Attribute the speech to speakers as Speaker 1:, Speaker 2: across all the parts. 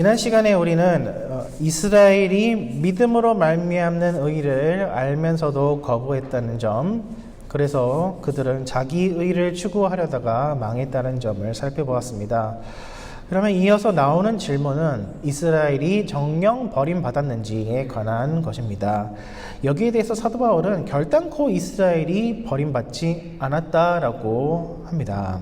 Speaker 1: 지난 시간에 우리는 이스라엘이 믿음으로 말미암는 의를 알면서도 거부했다는 점, 그래서 그들은 자기 의를 추구하려다가 망했다는 점을 살펴보았습니다. 그러면 이어서 나오는 질문은 이스라엘이 정령 버림받았는지에 관한 것입니다. 여기에 대해서 사도 바울은 결단코 이스라엘이 버림받지 않았다라고 합니다.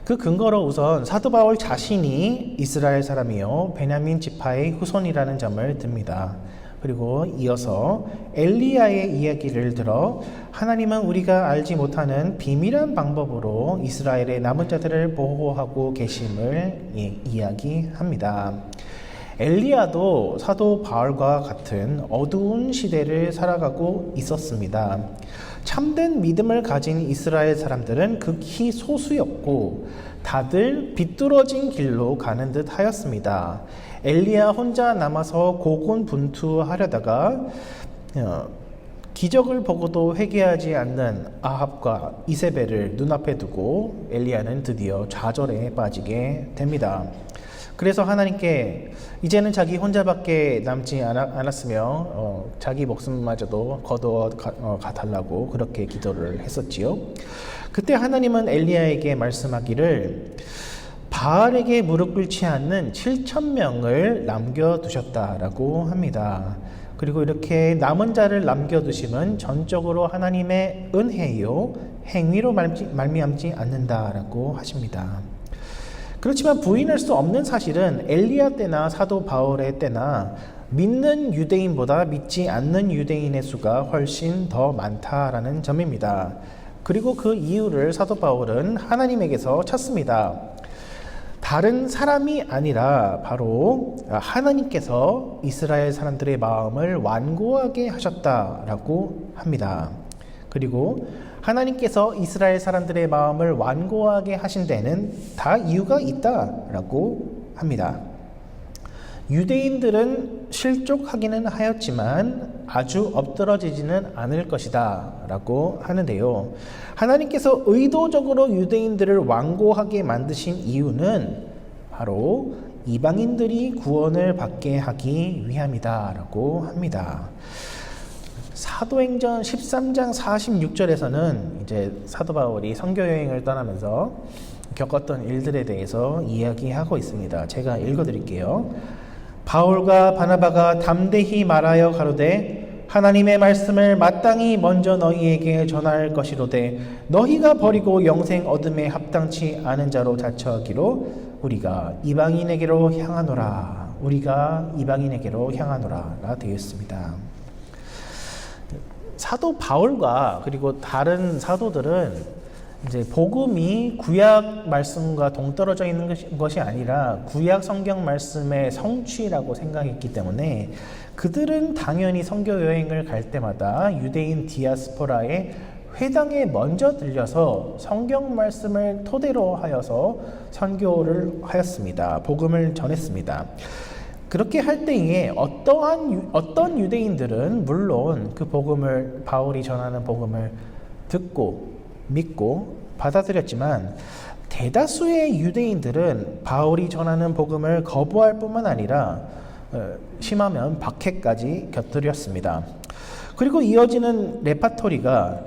Speaker 1: 그 근거로 우선 사도 바울 자신이 이스라엘 사람이요 베냐민 지파의 후손이라는 점을 듭니다. 그리고 이어서 엘리야의 이야기를 들어 하나님은 우리가 알지 못하는 비밀한 방법으로 이스라엘의 남은 자들을 보호하고 계심을 이야기합니다. 엘리야도 사도 바울과 같은 어두운 시대를 살아가고 있었습니다. 참된 믿음을 가진 이스라엘 사람들은 극히 소수였고 다들 비뚤어진 길로 가는 듯 하였습니다. 엘리야 혼자 남아서 고군분투하려다가 기적을 보고도 회개하지 않는 아합과 이세벨을 눈앞에 두고 엘리야는 드디어 좌절에 빠지게 됩니다. 그래서 하나님께 이제는 자기 혼자밖에 남지 않았으며 자기 목숨마저도 거두어 가달라고 그렇게 기도를 했었지요. 그때 하나님은 엘리야에게 말씀하기를 바알에게 무릎 꿇지 않는 7,000명을 남겨두셨다라고 합니다. 그리고 이렇게 남은 자를 남겨두심은 전적으로 하나님의 은혜요 행위로 말미암지 않는다라고 하십니다. 그렇지만 부인할 수 없는 사실은 엘리야 때나 사도 바울의 때나 믿는 유대인보다 믿지 않는 유대인의 수가 훨씬 더 많다라는 점입니다. 그리고 그 이유를 사도 바울은 하나님에게서 찾습니다. 다른 사람이 아니라 바로 하나님께서 이스라엘 사람들의 마음을 완고하게 하셨다라고 합니다. 그리고 하나님께서 이스라엘 사람들의 마음을 완고하게 하신 데는 다 이유가 있다라고 합니다. 유대인들은 실족하기는 하였지만 아주 엎드러지지는 않을 것이다 라고 하는데요. 하나님께서 의도적으로 유대인들을 완고하게 만드신 이유는 바로 이방인들이 구원을 받게 하기 위함이다 라고 합니다. 사도행전 13장 46절에서는 이제 사도 바울이 선교 여행을 떠나면서 겪었던 일들에 대해서 이야기하고 있습니다. 제가 읽어드릴게요. 바울과 바나바가 담대히 말하여 가로되 하나님의 말씀을 마땅히 먼저 너희에게 전할 것이로되 너희가 버리고 영생 얻음에 합당치 않은 자로 자처하기로 우리가 이방인에게로 향하노라 되어 있습니다. 사도 바울과 그리고 다른 사도들은 이제 복음이 구약 말씀과 동떨어져 있는 것이 아니라 구약 성경 말씀의 성취라고 생각했기 때문에 그들은 당연히 선교 여행을 갈 때마다 유대인 디아스포라의 회당에 먼저 들려서 성경 말씀을 토대로 하여서 선교를 하였습니다. 복음을 전했습니다. 그렇게 할 때에 어떤 유대인들은 물론 그 복음을 바울이 전하는 복음을 듣고 믿고 받아들였지만 대다수의 유대인들은 바울이 전하는 복음을 거부할 뿐만 아니라 심하면 박해까지 곁들였습니다. 그리고 이어지는 레파토리가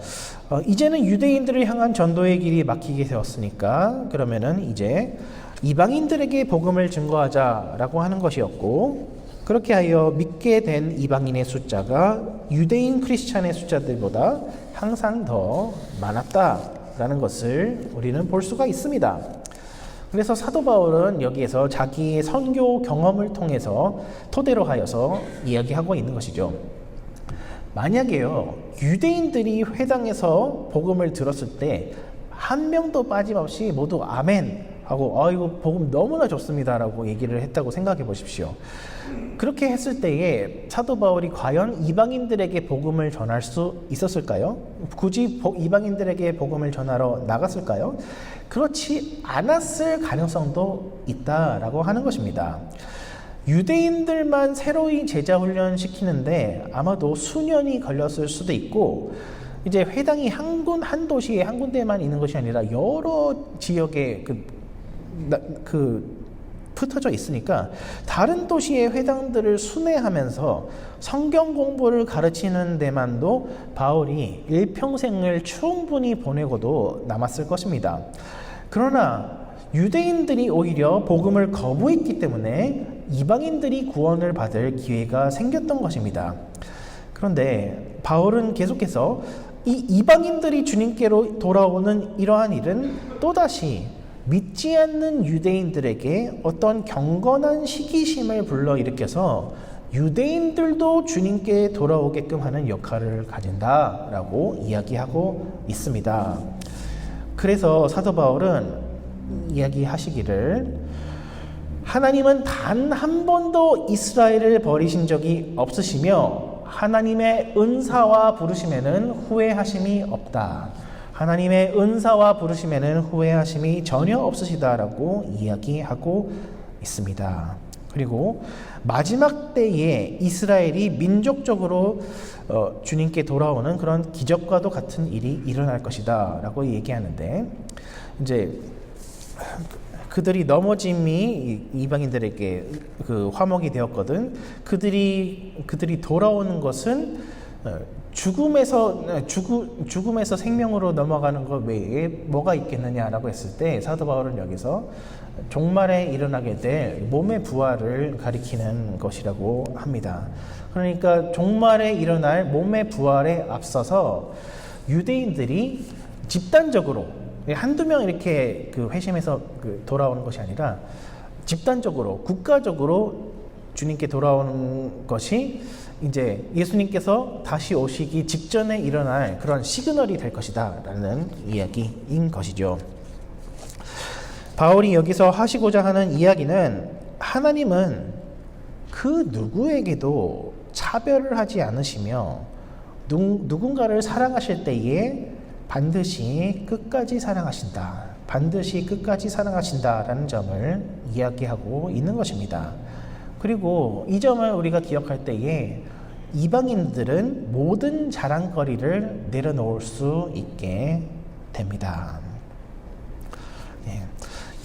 Speaker 1: 이제는 유대인들을 향한 전도의 길이 막히게 되었으니까 그러면은 이제 이방인들에게 복음을 증거하자라고 하는 것이었고 그렇게 하여 믿게 된 이방인의 숫자가 유대인 크리스찬의 숫자들보다 항상 더 많았다라는 것을 우리는 볼 수가 있습니다. 그래서 사도 바울은 여기에서 자기의 선교 경험을 통해서 토대로 하여서 이야기하고 있는 것이죠. 만약에요, 유대인들이 회당에서 복음을 들었을 때 한 명도 빠짐없이 모두 아멘 하고 이거 복음 너무나 좋습니다라고 얘기를 했다고 생각해 보십시오. 그렇게 했을 때에 사도 바울이 과연 이방인들에게 복음을 전할 수 있었을까요? 굳이 이방인들에게 복음을 전하러 나갔을까요? 그렇지 않았을 가능성도 있다라고 하는 것입니다. 유대인들만 새로이 제자 훈련 시키는데 아마도 수년이 걸렸을 수도 있고 이제 회당이 한 도시에 한 군데만 있는 것이 아니라 여러 지역에 그 흩어져 있으니까 다른 도시의 회당들을 순회하면서 성경 공부를 가르치는 데만도 바울이 일평생을 충분히 보내고도 남았을 것입니다. 그러나 유대인들이 오히려 복음을 거부했기 때문에 이방인들이 구원을 받을 기회가 생겼던 것입니다. 그런데 바울은 계속해서 이 이방인들이 주님께로 돌아오는 이러한 일은 또다시 믿지 않는 유대인들에게 어떤 경건한 시기심을 불러일으켜서 유대인들도 주님께 돌아오게끔 하는 역할을 가진다라고 이야기하고 있습니다. 그래서 사도 바울은 이야기하시기를 하나님은 단 한 번도 이스라엘을 버리신 적이 없으시며 하나님의 은사와 부르심에는 후회하심이 없다. 하나님의 은사와 부르심에는 후회하심이 전혀 없으시다라고 이야기하고 있습니다. 그리고 마지막 때에 이스라엘이 민족적으로 주님께 돌아오는 그런 기적과도 같은 일이 일어날 것이다 라고 얘기하는데, 이제 그들이 넘어짐이 이방인들에게 그 화목이 되었거든. 그들이 돌아오는 것은 죽음에서 생명으로 넘어가는 것 외에 뭐가 있겠느냐라고 했을 때, 사도 바울은 여기서 종말에 일어나게 될 몸의 부활을 가리키는 것이라고 합니다. 그러니까 종말에 일어날 몸의 부활에 앞서서 유대인들이 집단적으로 한두 명 이렇게 그 회심해서 돌아오는 것이 아니라 집단적으로 국가적으로 주님께 돌아오는 것이 이제 예수님께서 다시 오시기 직전에 일어날 그런 시그널이 될 것이다 라는 이야기인 것이죠. 바울이 여기서 하시고자 하는 이야기는 하나님은 그 누구에게도 차별을 하지 않으시며 누군가를 사랑하실 때에 반드시 끝까지 사랑하신다. 반드시 끝까지 사랑하신다라는 점을 이야기하고 있는 것입니다. 그리고 이 점을 우리가 기억할 때에 이방인들은 모든 자랑거리를 내려놓을 수 있게 됩니다.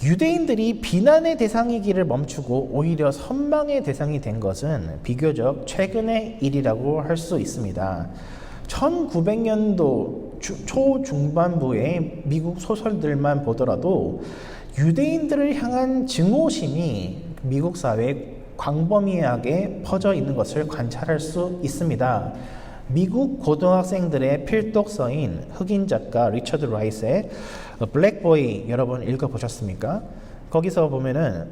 Speaker 1: 유대인들이 비난의 대상이기를 멈추고 오히려 선망의 대상이 된 것은 비교적 최근의 일이라고 할 수 있습니다. 1900년도 초중반부의 미국 소설들만 보더라도 유대인들을 향한 증오심이 미국 사회에 광범위하게 퍼져 있는 것을 관찰할 수 있습니다. 미국 고등학생들의 필독서인 흑인 작가 리처드 라이스의 블랙보이 여러분 읽어보셨습니까? 거기서 보면은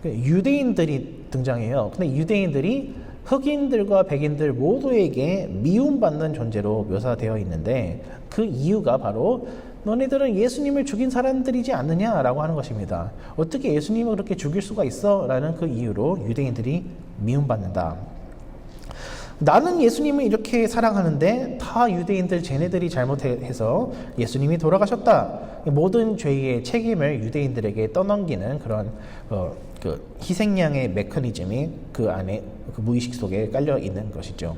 Speaker 1: 유대인들이 등장해요. 근데 유대인들이 흑인들과 백인들 모두에게 미움받는 존재로 묘사되어 있는데 그 이유가 바로 너네들은 예수님을 죽인 사람들이지 않느냐라고 하는 것입니다. 어떻게 예수님을 그렇게 죽일 수가 있어? 라는 그 이유로 유대인들이 미움받는다. 나는 예수님을 이렇게 사랑하는데 다 유대인들 쟤네들이 잘못해서 예수님이 돌아가셨다. 모든 죄의 책임을 유대인들에게 떠넘기는 그런 그 희생양의 메커니즘이 그 안에 그 무의식 속에 깔려 있는 것이죠.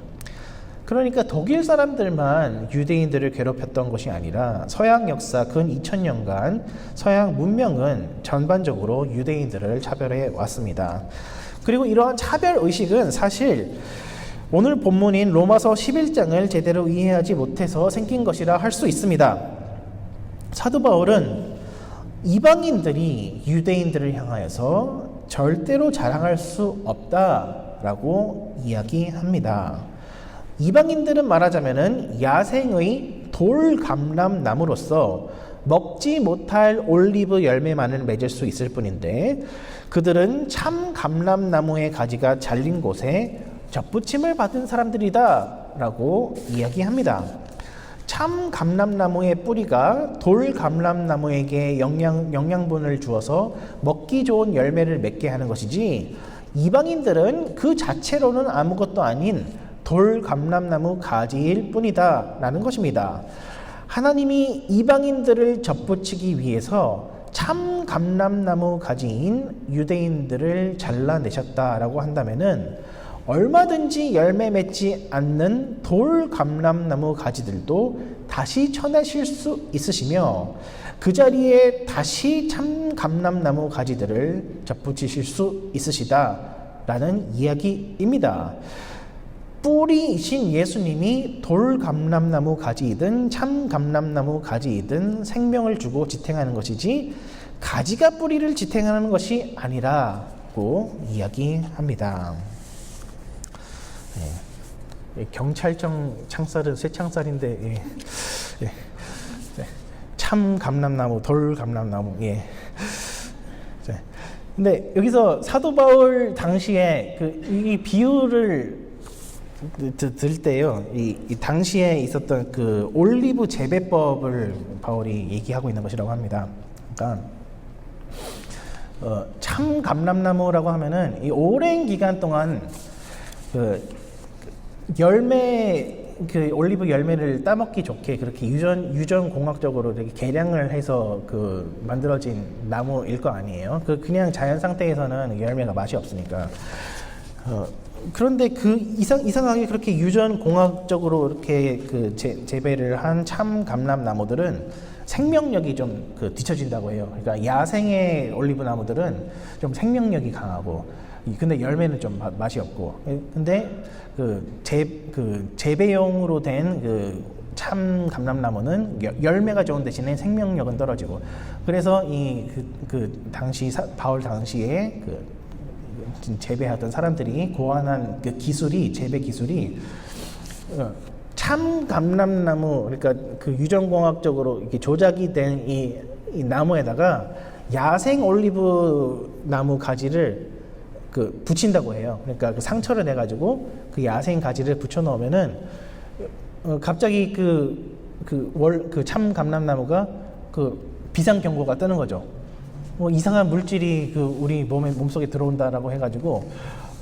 Speaker 1: 그러니까 독일 사람들만 유대인들을 괴롭혔던 것이 아니라 서양 역사 근 2000년간 서양 문명은 전반적으로 유대인들을 차별해 왔습니다. 그리고 이러한 차별 의식은 사실 오늘 본문인 로마서 11장을 제대로 이해하지 못해서 생긴 것이라 할 수 있습니다. 사도 바울은 이방인들이 유대인들을 향하여서 절대로 자랑할 수 없다라고 이야기합니다. 이방인들은 말하자면은 야생의 돌감람나무로서 먹지 못할 올리브 열매만을 맺을 수 있을 뿐인데 그들은 참 감람나무의 가지가 잘린 곳에 접붙임을 받은 사람들이다 라고 이야기합니다. 참 감람나무의 뿌리가 돌 감람나무에게 영양분을 주어서 먹기 좋은 열매를 맺게 하는 것이지 이방인들은 그 자체로는 아무것도 아닌 돌 감람나무 가지일 뿐이다 라는 것입니다. 하나님이 이방인들을 접붙이기 위해서 참 감람나무 가지인 유대인들을 잘라내셨다라고 한다면은 얼마든지 열매 맺지 않는 돌 감람나무 가지들도 다시 쳐내실 수 있으시며 그 자리에 다시 참 감람나무 가지들을 접붙이실 수 있으시다라는 이야기입니다. 뿌리이신 예수님이 돌 감람나무 가지이든 참 감람나무 가지이든 생명을 주고 지탱하는 것이지 가지가 뿌리를 지탱하는 것이 아니라고 이야기합니다. 네. 경찰청 창살은 쇠창살인데 참 감람나무, 돌 감람나무. 근데 여기서 사도 바울 당시에 이 비유를 들 때요, 이 당시에 있었던 그 올리브 재배법을 바울이 얘기하고 있는 것이라고 합니다. 그러니까 참 감람나무라고 하면은 이 오랜 기간 동안 그 열매, 그 올리브 열매를 따먹기 좋게 그렇게 유전 공학적으로 되게 개량을 해서 그 만들어진 나무일 거 아니에요. 그냥 자연 상태에서는 열매가 맛이 없으니까. 그런데 이상하게 그렇게 유전 공학적으로 이렇게 그 재배를 한 참 감람나무들은 생명력이 좀 뒤처진다고 해요. 그러니까 야생의 올리브 나무들은 좀 생명력이 강하고, 근데 열매는 좀 맛이 없고. 근데 재배용으로 된 참 감람나무는 열매가 좋은 대신에 생명력은 떨어지고. 그래서 당시 바울 당시에 재배하던 사람들이 고안한 재배 기술이 참 감람나무, 그러니까 그 유전공학적으로 이렇게 조작이 된 이 나무에다가 야생 올리브 나무 가지를 붙인다고 해요. 그러니까 그 상처를 내가지고 그 야생 가지를 붙여 넣으면은 갑자기 참 감람나무가 비상 경고가 뜨는 거죠. 이상한 물질이 우리 몸속에 들어온다라고 해가지고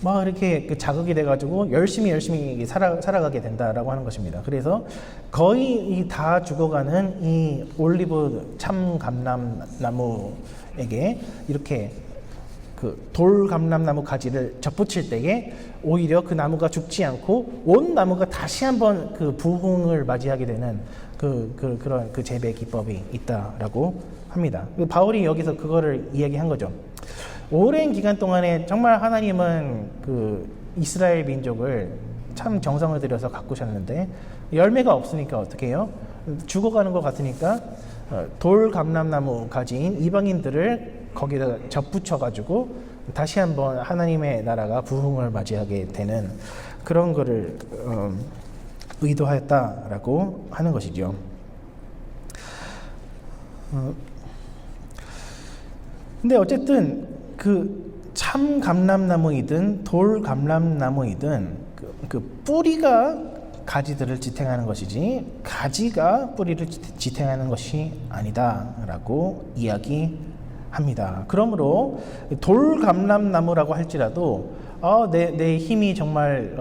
Speaker 1: 막 이렇게 자극이 돼가지고 열심히 살아가게 된다라고 하는 것입니다. 그래서 거의 다 죽어가는 이 올리브 참 감람나무에게 이렇게 돌 감람나무 가지를 접붙일 때에 오히려 그 나무가 죽지 않고 온 나무가 다시 한번 부흥을 맞이하게 되는 그런 재배 기법이 있다라고 합니다. 바울이 여기서 그거를 이야기한 거죠. 오랜 기간 동안에 정말 하나님은 이스라엘 민족을 참 정성을 들여서 가꾸셨는데 열매가 없으니까 어떻게 해요? 죽어가는 것 같으니까 돌 감람나무 가지인 이방인들을 거기다 접붙여가지고 다시 한번 하나님의 나라가 부흥을 맞이하게 되는 그런 거를 의도하였다라고 하는 것이죠. 근데 어쨌든 참 감람나무이든 돌 감람나무이든 뿌리가 가지들을 지탱하는 것이지 가지가 뿌리를 지탱하는 것이 아니다라고 이야기합니다. 그러므로 돌 감람나무라고 할지라도 내 힘이 정말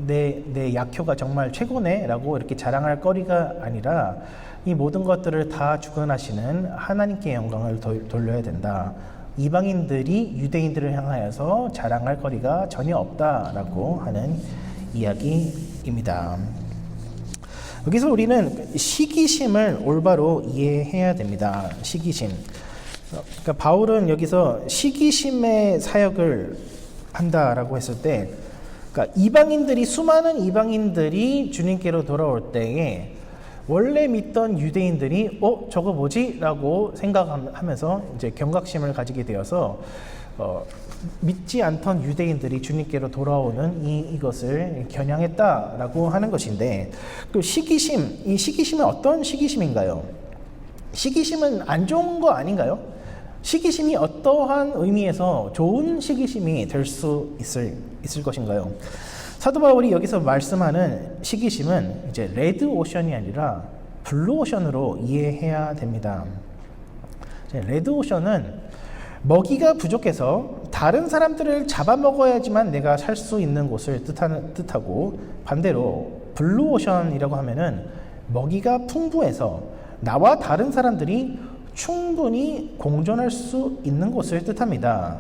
Speaker 1: 내 약효가 정말 최고네라고 이렇게 자랑할 거리가 아니라 이 모든 것들을 다 주관하시는 하나님께 영광을 돌려야 된다. 이방인들이 유대인들을 향하여서 자랑할 거리가 전혀 없다라고 하는 이야기입니다. 여기서 우리는 시기심을 올바로 이해해야 됩니다. 시기심. 그러니까 바울은 여기서 시기심의 사역을 한다라고 했을 때, 그러니까 수많은 이방인들이 주님께로 돌아올 때에 원래 믿던 유대인들이 저거 뭐지? 라고 생각하면서 이제 경각심을 가지게 되어서 믿지 않던 유대인들이 주님께로 돌아오는 이것을 겨냥했다라고 하는 것인데, 이 시기심은 어떤 시기심인가요? 시기심은 안 좋은 거 아닌가요? 시기심이 어떠한 의미에서 좋은 시기심이 될 수 있을 것인가요? 사도 바울이 여기서 말씀하는 시기심은 이제 레드 오션이 아니라 블루 오션으로 이해해야 됩니다. 레드 오션은 먹이가 부족해서 다른 사람들을 잡아먹어야지만 내가 살 수 있는 곳을 뜻하고, 반대로 블루 오션이라고 하면은 먹이가 풍부해서 나와 다른 사람들이 충분히 공존할 수 있는 곳을 뜻합니다.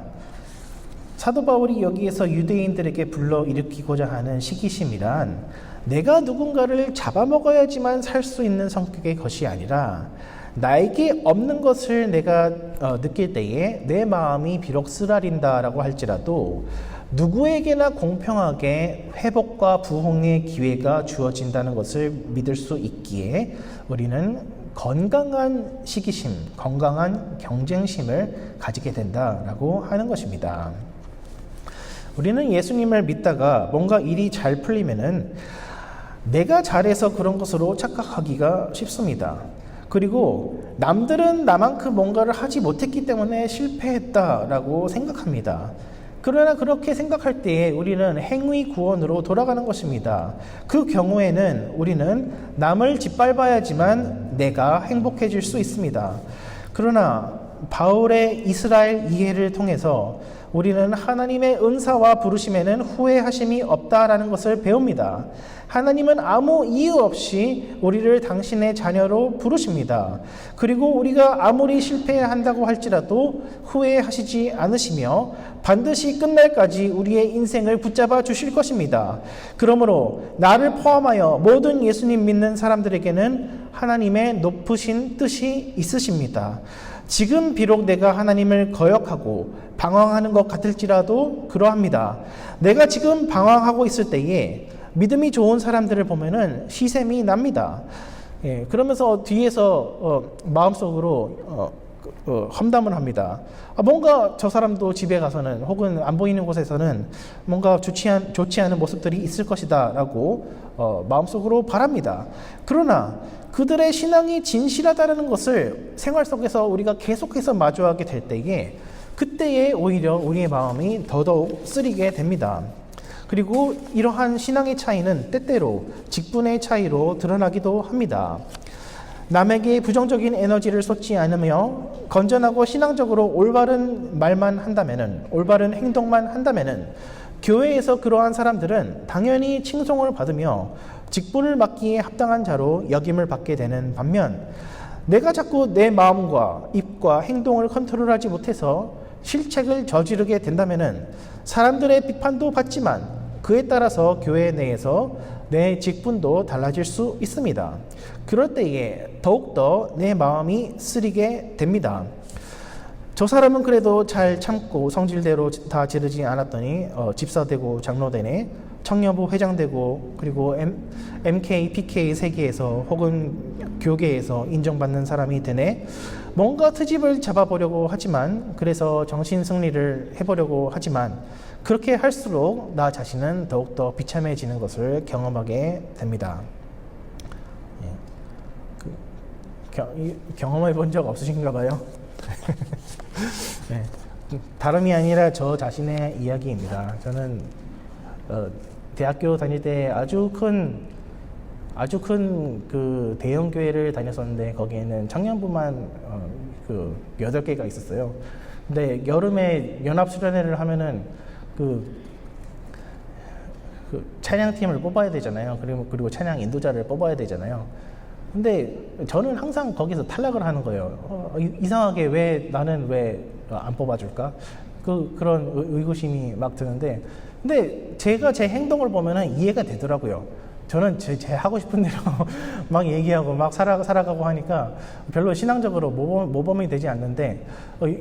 Speaker 1: 사도 바울이 여기에서 유대인들에게 불러일으키고자 하는 시기심이란 내가 누군가를 잡아먹어야지만 살 수 있는 성격의 것이 아니라 나에게 없는 것을 내가 느낄 때에 내 마음이 비록 쓰라린다라고 할지라도 누구에게나 공평하게 회복과 부흥의 기회가 주어진다는 것을 믿을 수 있기에 우리는 건강한 시기심, 건강한 경쟁심을 가지게 된다라고 하는 것입니다. 우리는 예수님을 믿다가 뭔가 일이 잘 풀리면은 내가 잘해서 그런 것으로 착각하기가 쉽습니다. 그리고 남들은 나만큼 뭔가를 하지 못했기 때문에 실패했다라고 생각합니다. 그러나 그렇게 생각할 때에 우리는 행위 구원으로 돌아가는 것입니다. 그 경우에는 우리는 남을 짓밟아야지만 내가 행복해질 수 있습니다. 그러나 바울의 이스라엘 이해를 통해서 우리는 하나님의 은사와 부르심에는 후회하심이 없다라는 것을 배웁니다. 하나님은 아무 이유 없이 우리를 당신의 자녀로 부르십니다. 그리고 우리가 아무리 실패한다고 할지라도 후회하시지 않으시며 반드시 끝날까지 우리의 인생을 붙잡아 주실 것입니다. 그러므로 나를 포함하여 모든 예수님 믿는 사람들에게는 하나님의 높으신 뜻이 있으십니다. 지금 비록 내가 하나님을 거역하고 방황하는 것 같을지라도 그러합니다. 내가 지금 방황하고 있을 때에 믿음이 좋은 사람들을 보면은 시샘이 납니다. 그러면서 뒤에서 마음속으로 험담을 합니다. 뭔가 저 사람도 집에 가서는 혹은 안 보이는 곳에서는 뭔가 좋지 않은 모습들이 있을 것이다 라고 마음속으로 바랍니다. 그러나 그들의 신앙이 진실하다는 것을 생활 속에서 우리가 계속해서 마주하게 될 때에 그때에 오히려 우리의 마음이 더더욱 쓰리게 됩니다. 그리고 이러한 신앙의 차이는 때때로 직분의 차이로 드러나기도 합니다. 남에게 부정적인 에너지를 쏟지 않으며 건전하고 신앙적으로 올바른 말만 한다면은, 올바른 행동만 한다면은 교회에서 그러한 사람들은 당연히 칭송을 받으며 직분을 맡기에 합당한 자로 여김을 받게 되는 반면, 내가 자꾸 내 마음과 입과 행동을 컨트롤하지 못해서 실책을 저지르게 된다면은 사람들의 비판도 받지만 그에 따라서 교회 내에서 내 직분도 달라질 수 있습니다. 그럴 때에 더욱더 내 마음이 쓰리게 됩니다. 저 사람은 그래도 잘 참고 성질대로 다 지르지 않았더니 집사되고 장로되네, 청년부 회장되고, 그리고 MK, PK 세계에서 혹은 교계에서 인정받는 사람이 되네. 뭔가 트집을 잡아보려고 하지만, 그래서 정신승리를 해보려고 하지만 그렇게 할수록 나 자신은 더욱더 비참해지는 것을 경험하게 됩니다. 경험해 본 적 없으신가 봐요. 네. 다름이 아니라 저 자신의 이야기입니다. 저는 대학교 다닐 때 아주 큰 그 대형 교회를 다녔었는데 거기에는 청년부만 그 8개가 있었어요. 근데 여름에 연합 수련회를 하면은 그 찬양팀을 뽑아야 되잖아요. 그리고 찬양 인도자를 뽑아야 되잖아요. 근데 저는 항상 거기서 탈락을 하는 거예요. 이상하게 왜 나는 왜 안 뽑아줄까? 그런 의구심이 막 드는데, 근데 제가 제 행동을 보면은 이해가 되더라고요. 저는 제 하고 싶은 대로 막 얘기하고 막 살아가고 하니까 별로 신앙적으로 모범이 되지 않는데,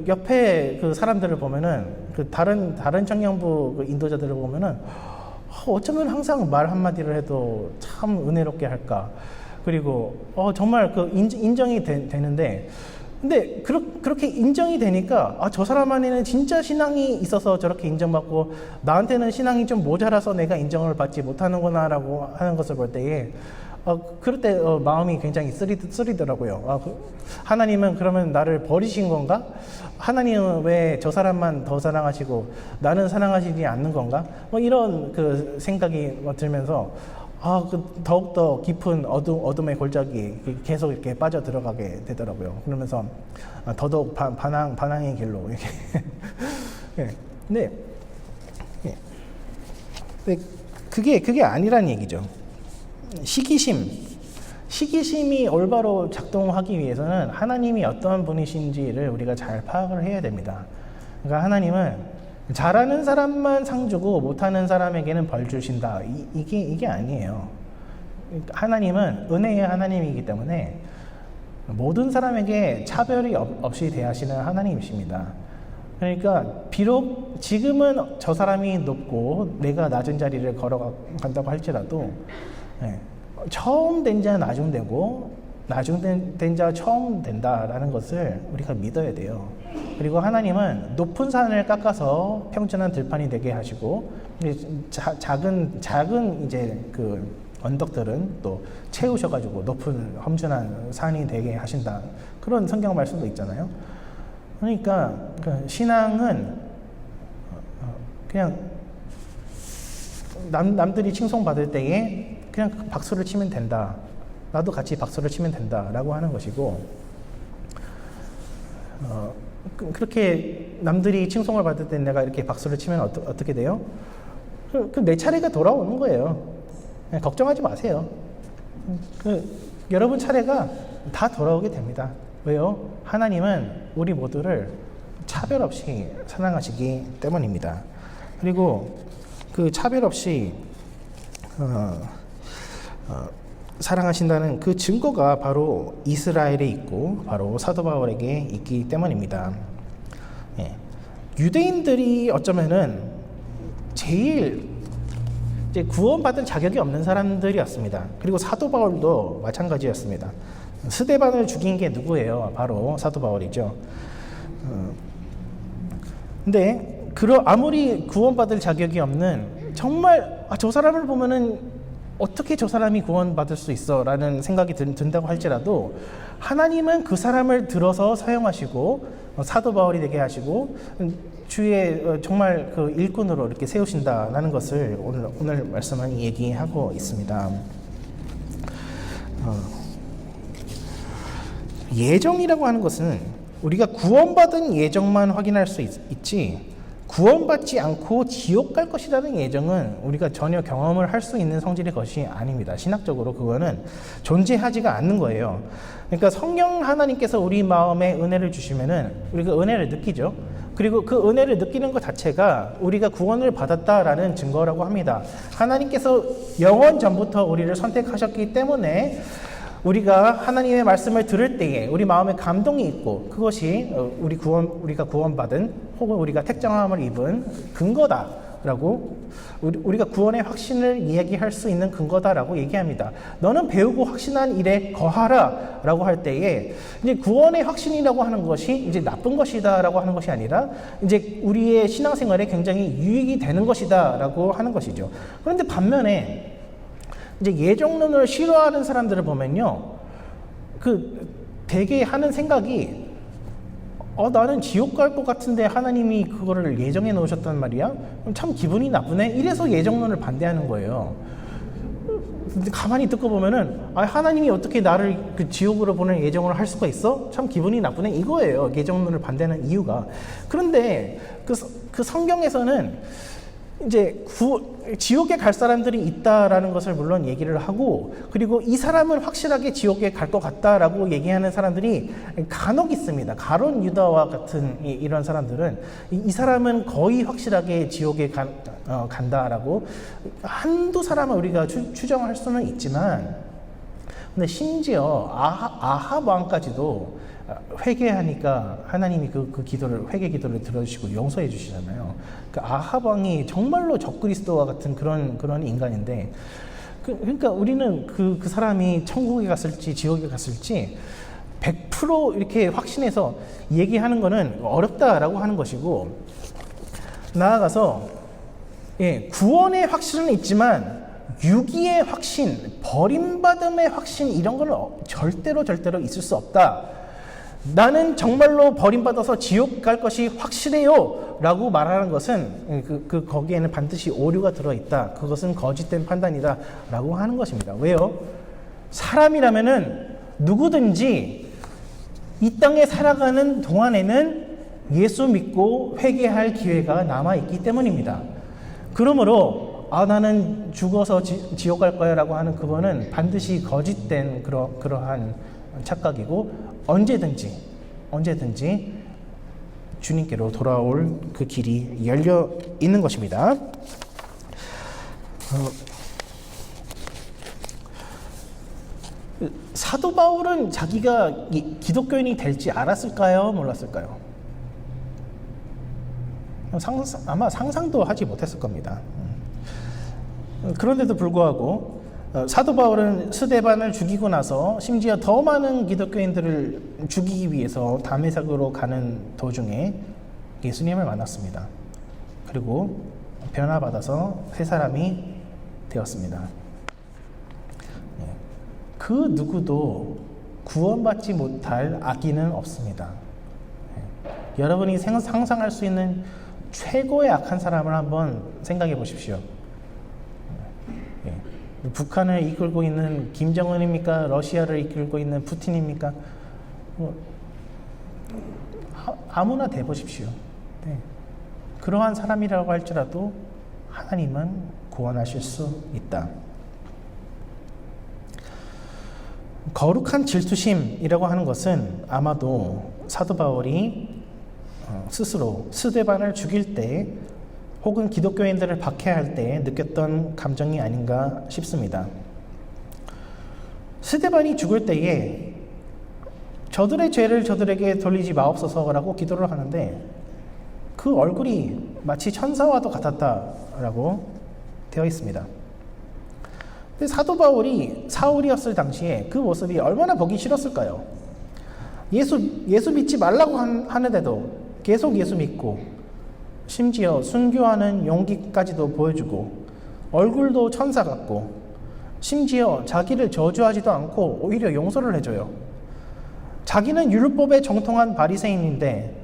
Speaker 1: 옆에 그 사람들을 보면은 그 다른 청년부 그 인도자들을 보면은 어쩌면 항상 말 한마디를 해도 참 은혜롭게 할까. 그리고 정말 그 인정이 되는데, 근데 그렇게 인정이 되니까 저 사람 안에는 진짜 신앙이 있어서 저렇게 인정받고 나한테는 신앙이 좀 모자라서 내가 인정을 받지 못하는구나 라고 하는 것을 볼 때에 그럴 때 마음이 굉장히 쓰리더라고요. 하나님은 그러면 나를 버리신 건가? 하나님은 왜 저 사람만 더 사랑하시고 나는 사랑하시지 않는 건가? 이런 그 생각이 들면서 더욱더 깊은 어둠의 골짜기 계속 이렇게 빠져 들어가게 되더라고요. 그러면서 더더욱 반항의 길로 이렇게. 네. 근데 그게 아니란 얘기죠. 시기심이 올바로 작동하기 위해서는 하나님이 어떤 분이신지를 우리가 잘 파악을 해야 됩니다. 그러니까 하나님은 잘하는 사람만 상 주고 못하는 사람에게는 벌 주신다. 이게 아니에요. 하나님은 은혜의 하나님이기 때문에 모든 사람에게 차별이 없이 대하시는 하나님이십니다. 그러니까 비록 지금은 저 사람이 높고 내가 낮은 자리를 걸어간다고 할지라도 처음 된 자 나중 되고 나중 된 자 처음 된다라는 것을 우리가 믿어야 돼요. 그리고 하나님은 높은 산을 깎아서 평준한 들판이 되게 하시고 작은 이제 그 언덕들은 또 채우셔가지고 높은 험준한 산이 되게 하신다. 그런 성경 말씀도 있잖아요. 그러니까 그 신앙은 그냥 남들이 칭송받을 때에 그냥 박수를 치면 된다. 나도 같이 박수를 치면 된다라고 하는 것이고, 그렇게 남들이 칭송을 받을 때 내가 이렇게 박수를 치면 어떻게 돼요? 내 차례가 돌아오는 거예요. 걱정하지 마세요. 여러분 차례가 다 돌아오게 됩니다. 왜요? 하나님은 우리 모두를 차별 없이 사랑하시기 때문입니다. 그리고 그 차별 없이 사랑하신다는 그 증거가 바로 이스라엘에 있고 바로 사도 바울에게 있기 때문입니다. 유대인들이 어쩌면은 제일 이제 구원받을 자격이 없는 사람들이었습니다. 그리고 사도 바울도 마찬가지였습니다. 스데반을 죽인 게 누구예요? 바로 사도 바울이죠. 근데 아무리 구원받을 자격이 없는 정말 저 사람을 보면은 어떻게 저 사람이 구원받을 수 있어? 라는 생각이 든다고 할지라도 하나님은 그 사람을 들어서 사용하시고 사도 바울이 되게 하시고 주의 정말 그 일꾼으로 이렇게 세우신다라는 것을 오늘 말씀은 얘기하고 있습니다. 예정이라고 하는 것은 우리가 구원받은 예정만 확인할 수 있지 구원받지 않고 지옥 갈 것이라는 예정은 우리가 전혀 경험을 할 수 있는 성질의 것이 아닙니다. 신학적으로 그거는 존재하지가 않는 거예요. 그러니까 성령 하나님께서 우리 마음에 은혜를 주시면은 우리가 은혜를 느끼죠. 그리고 그 은혜를 느끼는 것 자체가 우리가 구원을 받았다라는 증거라고 합니다. 하나님께서 영원 전부터 우리를 선택하셨기 때문에 우리가 하나님의 말씀을 들을 때에 우리 마음에 감동이 있고 그것이 우리가 구원받은 혹은 우리가 택정함을 입은 근거다라고 우리가 구원의 확신을 이야기할 수 있는 근거다라고 얘기합니다. 너는 배우고 확신한 일에 거하라라고 할 때에 이제 구원의 확신이라고 하는 것이 이제 나쁜 것이다라고 하는 것이 아니라 이제 우리의 신앙생활에 굉장히 유익이 되는 것이다라고 하는 것이죠. 그런데 반면에 이제 예정론을 싫어하는 사람들을 보면요, 되게 하는 생각이, 나는 지옥 갈 것 같은데 하나님이 그거를 예정해 놓으셨단 말이야? 참 기분이 나쁘네? 이래서 예정론을 반대하는 거예요. 근데 가만히 듣고 보면은, 하나님이 어떻게 나를 그 지옥으로 보낼 예정을 할 수가 있어? 참 기분이 나쁘네? 이거예요. 예정론을 반대하는 이유가. 그런데 그 성경에서는 이제 지옥에 갈 사람들이 있다라는 것을 물론 얘기를 하고, 그리고 이 사람은 확실하게 지옥에 갈 것 같다라고 얘기하는 사람들이 간혹 있습니다. 가론 유다와 같은 이런 사람들은 이 사람은 거의 확실하게 지옥에 간다라고 한두 사람은 우리가 추정할 수는 있지만, 근데 심지어 아합 왕까지도 회개하니까 하나님이 그 기도를, 회개 기도를 들어주시고 용서해 주시잖아요. 그 아합 왕이 정말로 적그리스도와 같은 그런 인간인데, 그러니까 우리는 그 사람이 천국에 갔을지 지옥에 갔을지 100% 이렇게 확신해서 얘기하는 거는 어렵다라고 하는 것이고, 나아가서 구원의 확신은 있지만 유기의 확신, 버림받음의 확신, 이런 건 절대로 있을 수 없다. 나는 정말로 버림받아서 지옥 갈 것이 확실해요 라고 말하는 것은 거기에는 반드시 오류가 들어있다. 그것은 거짓된 판단이다 라고 하는 것입니다. 왜요? 사람이라면은 누구든지 이 땅에 살아가는 동안에는 예수 믿고 회개할 기회가 남아있기 때문입니다. 그러므로 나는 죽어서 지옥 갈 거야 라고 하는 그거는 반드시 거짓된 그러한 착각이고, 언제든지 주님께로 돌아올 그 길이 열려 있는 것입니다. 사도 바울은 자기가 기독교인이 될지 알았을까요? 몰랐을까요? 아마 상상도 하지 못했을 겁니다. 그런데도 불구하고 사도 바울은 스데반을 죽이고 나서 심지어 더 많은 기독교인들을 죽이기 위해서 다메섹으로 가는 도중에 예수님을 만났습니다. 그리고 변화받아서 새 사람이 되었습니다. 그 누구도 구원받지 못할 악인은 없습니다. 여러분이 상상할 수 있는 최고의 악한 사람을 한번 생각해 보십시오. 북한을 이끌고 있는 김정은입니까? 러시아를 이끌고 있는 푸틴입니까? 아무나 돼 보십시오. 그러한 사람이라고 할지라도 하나님은 구원하실 수 있다. 거룩한 질투심이라고 하는 것은 아마도 사도 바울이 스스로 스데반을 죽일 때 혹은 기독교인들을 박해할 때 느꼈던 감정이 아닌가 싶습니다. 스데반이 죽을 때에 저들의 죄를 저들에게 돌리지 마옵소서라고 기도를 하는데 그 얼굴이 마치 천사와도 같았다라고 되어 있습니다. 근데 사도 바울이 사울이었을 당시에 그 모습이 얼마나 보기 싫었을까요? 예수 믿지 말라고 하는데도 계속 예수 믿고 심지어 순교하는 용기까지도 보여주고 얼굴도 천사 같고 심지어 자기를 저주하지도 않고 오히려 용서를 해줘요. 자기는 율법에 정통한 바리새인인데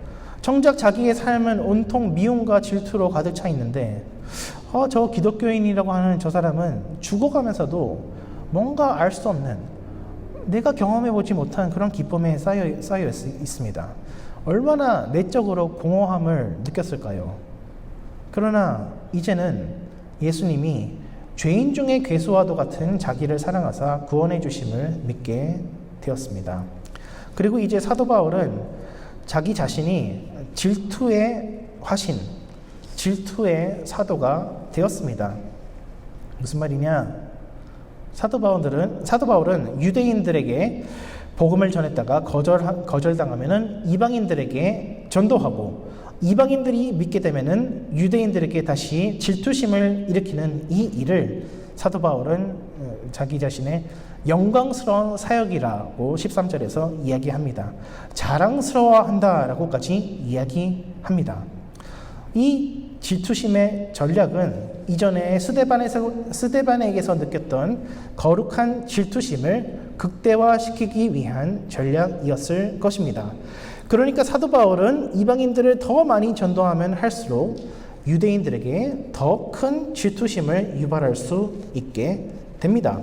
Speaker 1: 정작 자기의 삶은 온통 미움과 질투로 가득 차 있는데 저 기독교인이라고 하는 저 사람은 죽어가면서도 뭔가 알 수 없는 내가 경험해보지 못한 그런 기쁨에 쌓여 있습니다. 얼마나 내적으로 공허함을 느꼈을까요? 그러나 이제는 예수님이 죄인 중에 괴수와도 같은 자기를 사랑하사 구원해 주심을 믿게 되었습니다. 그리고 이제 사도 바울은 자기 자신이 질투의 화신, 질투의 사도가 되었습니다. 무슨 말이냐? 사도 바울은 유대인들에게 복음을 전했다가 거절당하면은 이방인들에게 전도하고 이방인들이 믿게 되면은 유대인들에게 다시 질투심을 일으키는 이 일을 사도 바울은 자기 자신의 영광스러운 사역이라고 13절에서 이야기합니다. 자랑스러워한다라고까지 이야기합니다. 이 질투심의 전략은 이전에 스데반에게서 느꼈던 거룩한 질투심을 극대화시키기 위한 전략이었을 것입니다. 그러니까 사도 바울은 이방인들을 더 많이 전도하면 할수록 유대인들에게 더 큰 질투심을 유발할 수 있게 됩니다.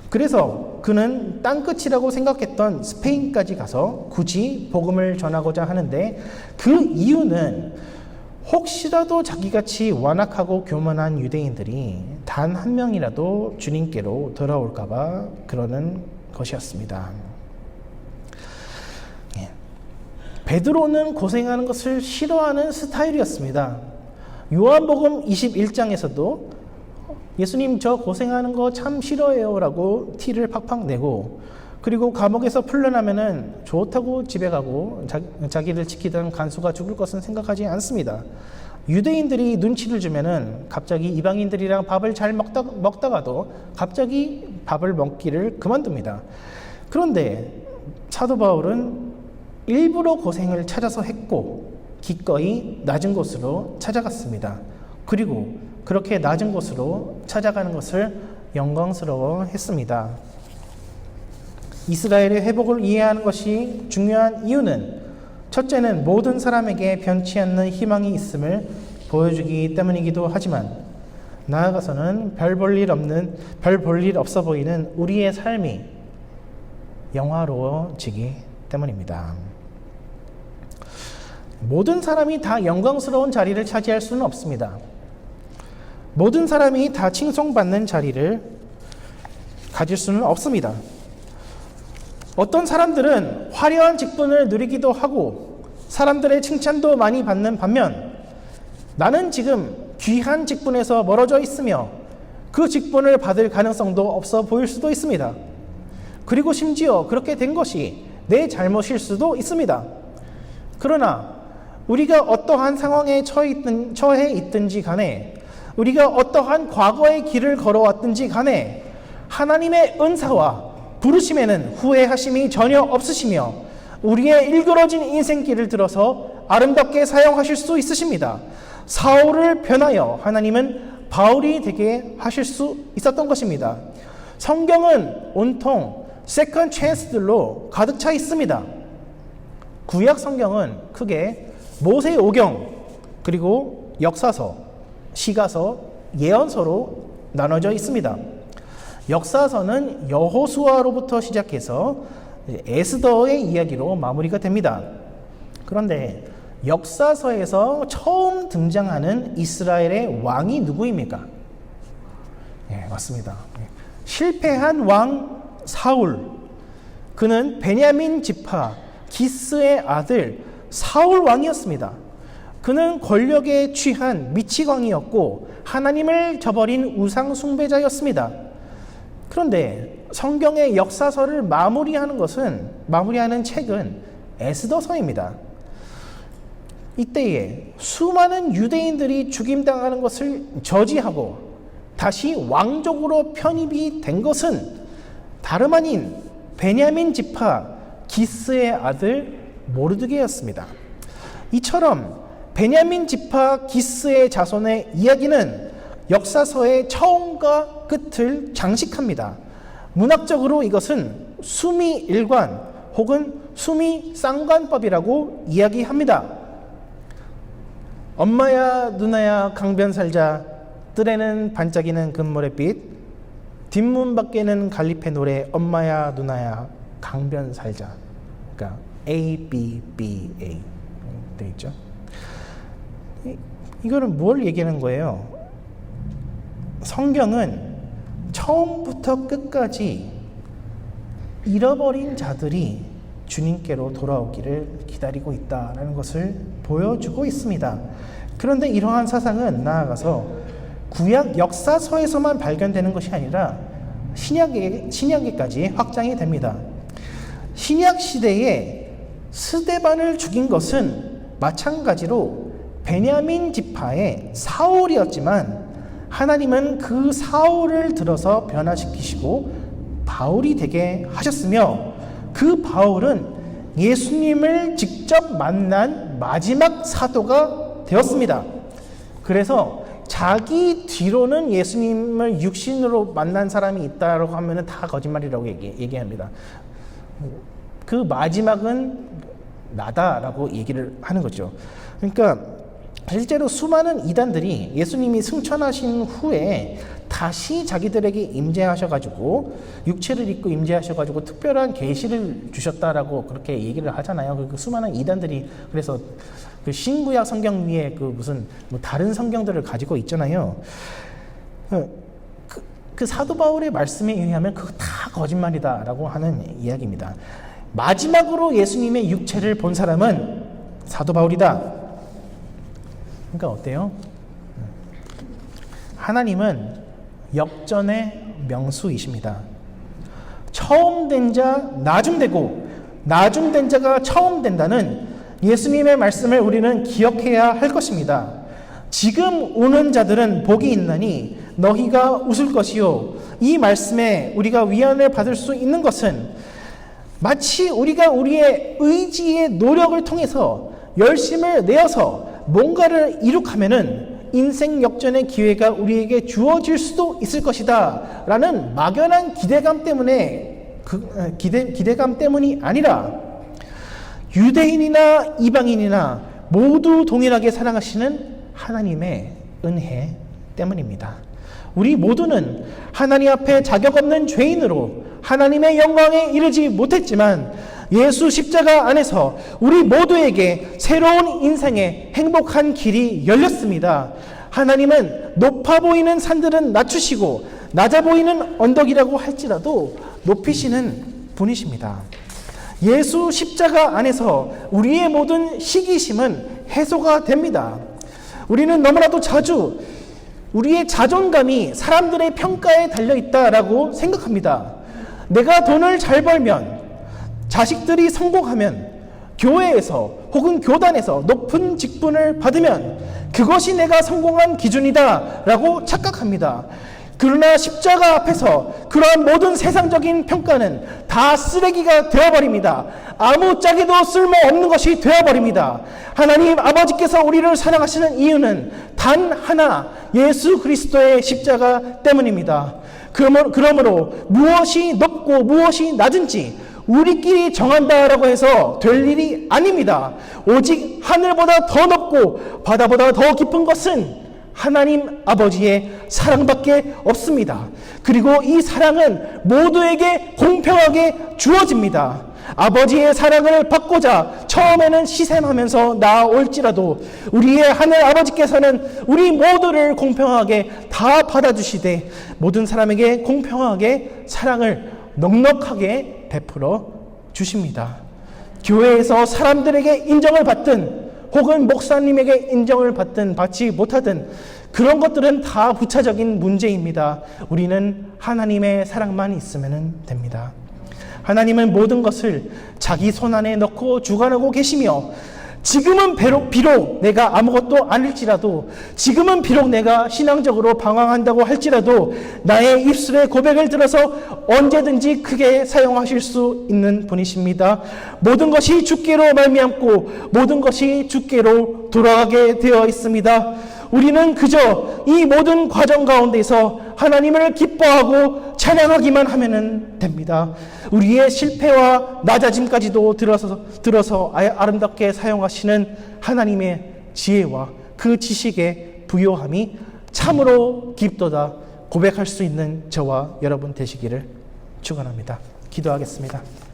Speaker 1: 그래서 그는 땅끝이라고 생각했던 스페인까지 가서 굳이 복음을 전하고자 하는데 그 이유는 혹시라도 자기같이 완악하고 교만한 유대인들이 단 한 명이라도 주님께로 돌아올까봐 그러는 것이었습니다. 베드로는 고생하는 것을 싫어하는 스타일이었습니다. 요한복음 21장에서도 예수님 저 고생하는 거 참 싫어해요 라고 티를 팍팍 내고 그리고 감옥에서 풀려나면은 좋다고 집에 가고 자기를 지키던 간수가 죽을 것은 생각하지 않습니다. 유대인들이 눈치를 주면은 갑자기 이방인들이랑 밥을 잘 먹다가도 갑자기 밥을 먹기를 그만둡니다. 그런데 사도 바울은 일부러 고생을 찾아서 했고 기꺼이 낮은 곳으로 찾아갔습니다. 그리고 그렇게 낮은 곳으로 찾아가는 것을 영광스러워 했습니다. 이스라엘의 회복을 이해하는 것이 중요한 이유는 첫째는 모든 사람에게 변치 않는 희망이 있음을 보여주기 때문이기도 하지만 나아가서는 별 볼 일 없어 보이는 우리의 삶이 영화로워지기 때문입니다. 모든 사람이 다 영광스러운 자리를 차지할 수는 없습니다. 모든 사람이 다 칭송받는 자리를 가질 수는 없습니다. 어떤 사람들은 화려한 직분을 누리기도 하고 사람들의 칭찬도 많이 받는 반면 나는 지금 귀한 직분에서 멀어져 있으며 그 직분을 받을 가능성도 없어 보일 수도 있습니다. 그리고 심지어 그렇게 된 것이 내 잘못일 수도 있습니다. 그러나 우리가 어떠한 상황에 처해 있든지 간에, 우리가 어떠한 과거의 길을 걸어왔든지 간에 하나님의 은사와 부르심에는 후회하심이 전혀 없으시며 우리의 일그러진 인생길을 들어서 아름답게 사용하실 수 있으십니다. 사울을 변하여 하나님은 바울이 되게 하실 수 있었던 것입니다. 성경은 온통 세컨드 찬스들로 가득 차 있습니다. 구약 성경은 크게 모세오경, 그리고 역사서, 시가서, 예언서로 나눠져 있습니다. 역사서는 여호수아로부터 시작해서 에스더의 이야기로 마무리가 됩니다. 그런데 역사서에서 처음 등장하는 이스라엘의 왕이 누구입니까? 맞습니다. 실패한 왕 사울, 그는 베냐민 지파 기스의 아들 사울 왕이었습니다. 그는 권력에 취한 미치광이었고 하나님을 저버린 우상 숭배자였습니다. 그런데 성경의 역사서를 마무리하는 책은 에스더서입니다. 이때에 수많은 유대인들이 죽임당하는 것을 저지하고 다시 왕족으로 편입이 된 것은 다름 아닌 베냐민 지파 기스의 아들 모르드게였습니다. 이처럼 베냐민 지파 기스의 자손의 이야기는 역사서의 처음과 끝을 장식합니다. 문학적으로 이것은 수미일관 혹은 수미쌍관법이라고 이야기합니다. 엄마야 누나야 강변 살자, 뜰에는 반짝이는 금모래빛, 뒷문 밖에는 갈리페 노래, 엄마야 누나야 강변 살자. 그러니까 A, B, B, A 되어 있죠. 이거는 뭘 얘기하는 거예요? 성경은 처음부터 끝까지 잃어버린 자들이 주님께로 돌아오기를 기다리고 있다는 것을 보여주고 있습니다. 그런데 이러한 사상은 나아가서 구약 역사서에서만 발견되는 것이 아니라 신약에까지 확장이 됩니다. 신약 시대에 스데반을 죽인 것은 마찬가지로 베냐민 지파의 사울이었지만 하나님은 그 사울을 들어서 변화시키시고 바울이 되게 하셨으며 그 바울은 예수님을 직접 만난 마지막 사도가 되었습니다. 그래서 자기 뒤로는 예수님을 육신으로 만난 사람이 있다고 하면 다 거짓말이라고 얘기합니다. 그 마지막은 나다라고 얘기를 하는 거죠. 그러니까 실제로 수많은 이단들이 예수님이 승천하신 후에 다시 자기들에게 임재하셔가지고 육체를 입고 임재하셔가지고 특별한 계시를 주셨다라고 그렇게 얘기를 하잖아요. 그 수많은 이단들이 그래서 그 신구약 성경 위에 그 무슨 뭐 다른 성경들을 가지고 있잖아요. 그 사도 바울의 말씀에 의하면 그거 다 거짓말이다라고 하는 이야기입니다. 마지막으로 예수님의 육체를 본 사람은 사도 바울이다. 그러니까 어때요? 하나님은 역전의 명수이십니다. 처음 된 자 나중 되고 나중 된 자가 처음 된다는 예수님의 말씀을 우리는 기억해야 할 것입니다. 지금 오는 자들은 복이 있나니 너희가 웃을 것이요. 이 말씀에 우리가 위안을 받을 수 있는 것은 마치 우리가 우리의 의지의 노력을 통해서 열심을 내어서 뭔가를 이룩하면은 인생 역전의 기회가 우리에게 주어질 수도 있을 것이다 라는 막연한 기대감 때문에 기대감 때문이 아니라 유대인이나 이방인이나 모두 동일하게 사랑하시는 하나님의 은혜 때문입니다. 우리 모두는 하나님 앞에 자격 없는 죄인으로 하나님의 영광에 이르지 못했지만 예수 십자가 안에서 우리 모두에게 새로운 인생의 행복한 길이 열렸습니다. 하나님은 높아 보이는 산들은 낮추시고 낮아 보이는 언덕이라고 할지라도 높이시는 분이십니다. 예수 십자가 안에서 우리의 모든 시기심은 해소가 됩니다. 우리는 너무나도 자주 우리의 자존감이 사람들의 평가에 달려있다라고 생각합니다. 내가 돈을 잘 벌면, 자식들이 성공하면, 교회에서 혹은 교단에서 높은 직분을 받으면 그것이 내가 성공한 기준이다 라고 착각합니다. 그러나 십자가 앞에서 그러한 모든 세상적인 평가는 다 쓰레기가 되어버립니다. 아무짝에도 쓸모없는 것이 되어버립니다. 하나님 아버지께서 우리를 사랑하시는 이유는 단 하나, 예수 그리스도의 십자가 때문입니다. 그러므로 무엇이 높고 무엇이 낮은지 우리끼리 정한다라고 해서 될 일이 아닙니다. 오직 하늘보다 더 높고 바다보다 더 깊은 것은 하나님 아버지의 사랑밖에 없습니다. 그리고 이 사랑은 모두에게 공평하게 주어집니다. 아버지의 사랑을 받고자 처음에는 시샘하면서 나아올지라도 우리의 하늘 아버지께서는 우리 모두를 공평하게 다 받아주시되 모든 사람에게 공평하게 사랑을 넉넉하게 베풀어 주십니다. 교회에서 사람들에게 인정을 받든 혹은 목사님에게 인정을 받든 받지 못하든 그런 것들은 다 부차적인 문제입니다. 우리는 하나님의 사랑만 있으면 됩니다. 하나님은 모든 것을 자기 손 안에 넣고 주관하고 계시며 지금은 비록 내가 아무것도 아닐지라도 지금은 비록 내가 신앙적으로 방황한다고 할지라도 나의 입술의 고백을 들어서 언제든지 크게 사용하실 수 있는 분이십니다. 모든 것이 주께로 말미암고 모든 것이 주께로 돌아가게 되어 있습니다. 우리는 그저 이 모든 과정 가운데서 하나님을 기뻐하고 찬양하기만 하면 됩니다. 우리의 실패와 낮아짐까지도 들어서 아름답게 사용하시는 하나님의 지혜와 그 지식의 부요함이 참으로 깊도다 고백할 수 있는 저와 여러분 되시기를 축원합니다. 기도하겠습니다.